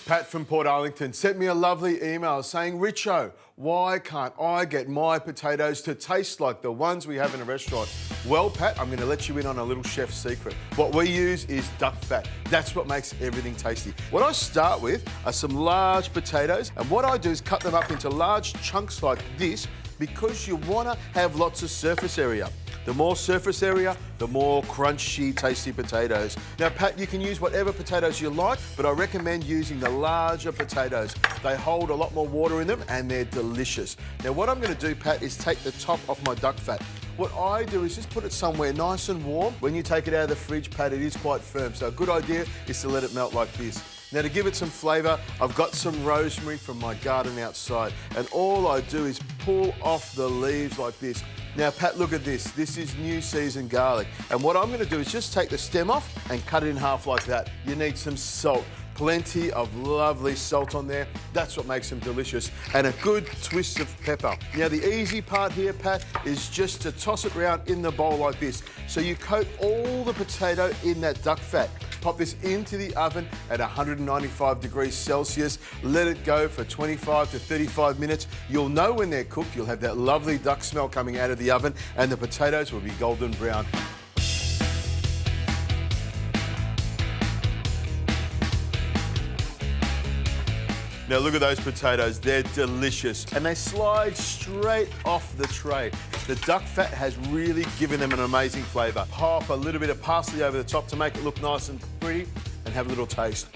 Pat from Port Arlington sent me a lovely email saying, Richo, why can't I get my potatoes to taste like the ones we have in a restaurant? Well, Pat, I'm going to let you in on a little chef's secret. What we use is duck fat. That's what makes everything tasty. What I start with are some large potatoes, and what I do is cut them up into large chunks like this because you want to have lots of surface area. The more surface area, the more crunchy, tasty potatoes. Now, Pat, you can use whatever potatoes you like, but I recommend using the larger potatoes. They hold a lot more water in them and they're delicious. Now, what I'm going to do, Pat, is take the top off my duck fat. What I do is just put it somewhere nice and warm. When you take it out of the fridge, Pat, it is quite firm. So a good idea is to let it melt like this. Now, to give it some flavour, I've got some rosemary from my garden outside, and all I do is pull off the leaves like this. Now, Pat, look at this. This is new season garlic, and what I'm going to do is just take the stem off and cut it in half like that. You need some salt. Plenty of lovely salt on there. That's what makes them delicious. And a good twist of pepper. Now, the easy part here, Pat, is just to toss it around in the bowl like this. So you coat all the potato in that duck fat. Pop this into the oven at 195 degrees Celsius. Let it go for 25 to 35 minutes. You'll know when they're cooked. You'll have that lovely duck smell coming out of the oven, and the potatoes will be golden brown. Now look at those potatoes, they're delicious and they slide straight off the tray. The duck fat has really given them an amazing flavour. Pop a little bit of parsley over the top to make it look nice and pretty and have a little taste.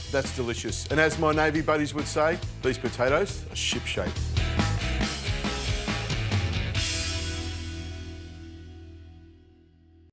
That's delicious. And as my Navy buddies would say, these potatoes are shipshape.